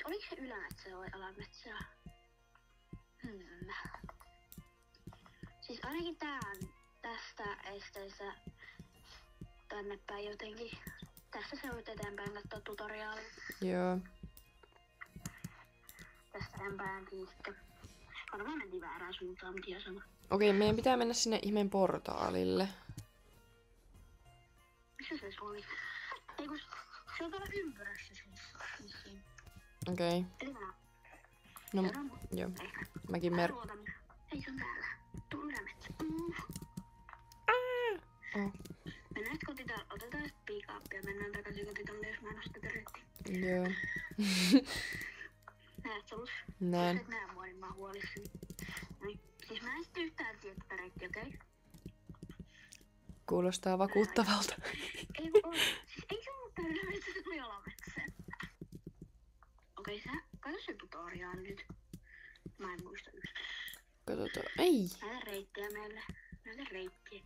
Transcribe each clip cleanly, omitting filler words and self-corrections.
oliko se ylämetsää vai alametsää? Siis ainakin tää on tästä esteestä tänne päin jotenkin. Tästä se voit eteenpäin katsoa tutoriaalia. Joo. Tästä eteenpäin sitten. Varmaan mentiin väärään suuntaan, mutta ihan sama. Okei, meidän pitää mennä sinne ihmeen portaalille. Missä se oli? Ei kun se on tuolla ympyrässä siis. Okei. No, joo. Mäkin Ei se on täällä. Tuu ylämetsä. Mennään nyt kotitaloon. Otetaan sit pick-upia. Mennään takaisin kotitaloon, jos mä en oo sitä tervettiä. Joo. Näet sä mut? Näen. Jos et näe mua, niin mä oon huolissani. Noin. Siis mä en sit yhtään tiedä tätä reittiä, okei? Kuulostaa vakuuttavalta. Ei oo. Siis ei se ollut täällä ylämetsä, se tuli alametsään. Okei, sä katso sen tutoriaan nyt. Mä en muista yhtään. Katsotaan. Ei. Näitä reittiä meille. Näitä reittiä.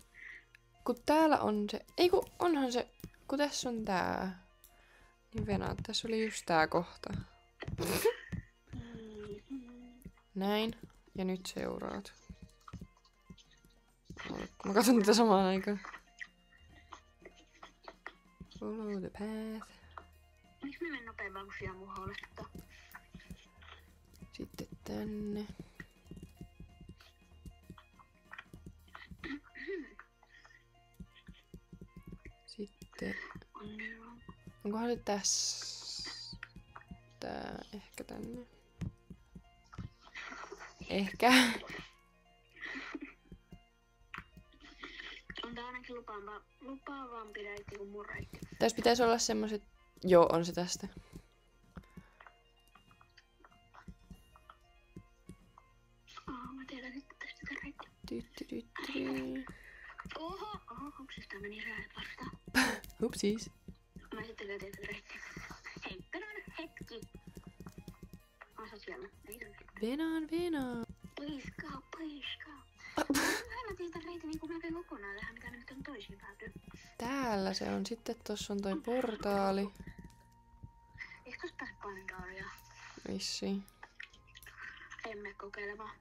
Kun täällä on se... Ei kun onhan se... Kun tässä on tää... Niin Venä, tässä oli just tää kohta. Näin. Ja nyt seuraat. Mä katson tätä samaan aikaan. Follow the path. Miksi me menen nopeampaan kuin siellä mun huolestuttaa? Sitten tänne. Sitten... Onkohan se tässä? Tää ehkä tänne. Ehkä. On tää ainakin lupaavampi reitti kuin mun reitti. Tässä pitäisi olla semmoset... Joo, on se tästä. Mä tiedän nyt tästä reittiä. Tyttytytty. Oho, onko sitä meni räät vastaan? Hupsis. Mä sitten löytin tätä reittiä. Hei, Venaan hetki. Sä siellä. Ei se Venaan. Please go. Mä tiedän tämän reitin niinku melkein kokonaan tähän, mitä me nyt on toisiin päätyy. Täällä se on. Sitten tossa on toi portaali. Eikö tossa pääse Pandaaria? Vissiin. Emme kokeilemaan.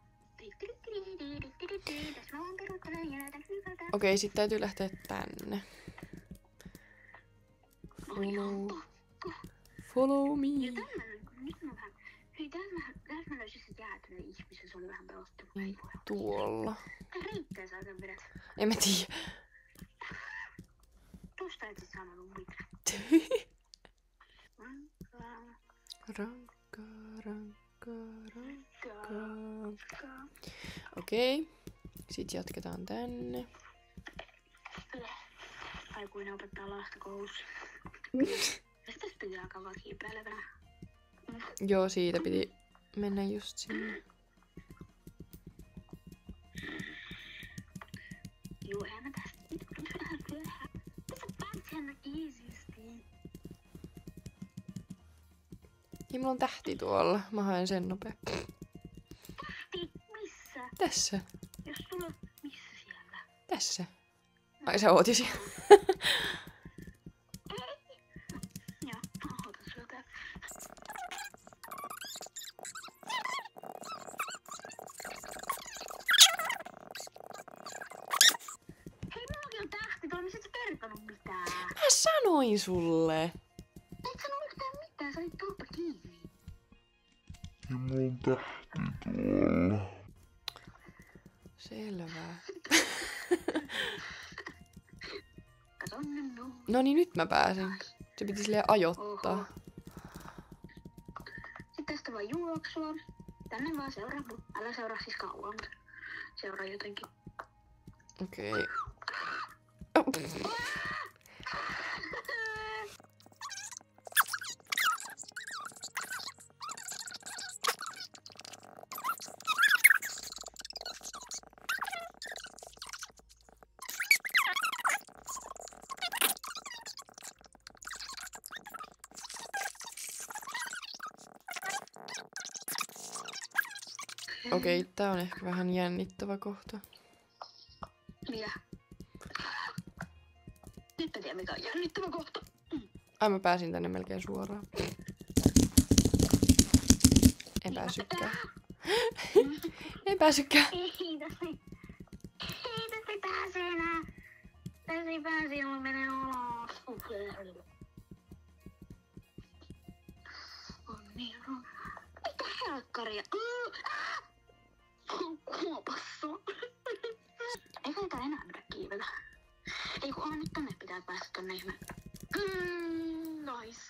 Tässä mä vaan peruuttelen ja näytän hyvältä. Okei, sit täytyy lähteä tänne. Follow me. Ja nyt mä vähän... Hei, täällä mä löysin sit jäätyneen ihmisen, se oli vähän pelottunut. Tuolla. Tää riittää sä oikein vedät. En mä tiedä. Tuosta et sit sanonut mitään. Rankka. Okei. Sit jatketaan tänne. Aikuinen opettaa lasta koulussa. Mistä tästä piti alkaa vaan kiipeilevänä? Joo, siitä piti mennä just sinne. Juu, en mä tästä. Tässä päätsen easysti. Ja mulla on tähti tuolla. Mä haen sen nopea. Tähti? Missä? Tässä. Jos sulla... Missä siellä? Tässä. Ai sä oot jo siellä. Joo, otan sulla tää. Hei, mullakin on tähti. Tuolla missä et sä kertonut mitään. Mä sanoin sulle. Et sano yhtään mitään. Sä olit kauppa kiinni. Ja mulla on tähti tuolla. Selvä. Kato nyt. No niin, nyt mä pääsen. Se piti silleen ajoittaa. Oho. Sitten tästä vaan juoksua. Tänne vaan seuraa. Älä seuraa siis kauan, mutta seuraa jotenkin. Okei. Okei, tää on ehkä vähän jännittävä kohta. Mitä? Nyt mä tiedän mikä on jännittävä kohta. Ai mä pääsin tänne melkein suoraan. päässytkään. Ei päässytkään. Ei tästä pääse enää. Tässä ei pääse, jolla menee ulos. On niin runa. Mitä helkkaria? Kuopassa. Eikä niitä enää pidä kiivetä. Ei kun nyt tänne pitää päästä tonne ihme. Nice.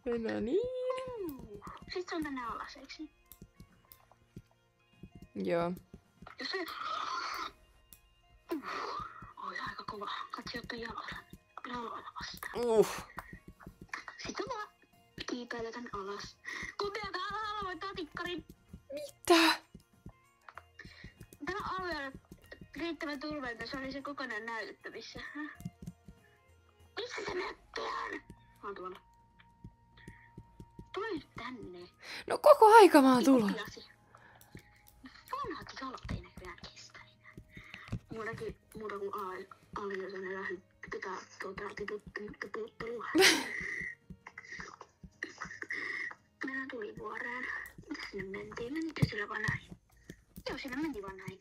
No niin. Sitten se on tänne alas, eikö niin? Joo. Jos se... Oi, aika kova. Katsi ottaa jalalla vastaan. Sitten vaan kiipeillä tän alas. Kupiakaa alalla voittaa tikkarin. Mitä? Tää alue on riittävän turvallinen, se oli se kokonaan näytettävissä. Missä se mökki on? Mä oon tuolla. Tule nyt tänne. No koko aika mä oon tullut. Vanhat jalat ei näköjään kestä enää. Muuta kuin aliosana lähden pitää tiputtelua. Mennään tulivuoreen. Mitä sinne mentiin? Menikö sillä vaan näin? Joo, sinne meni vaan näin.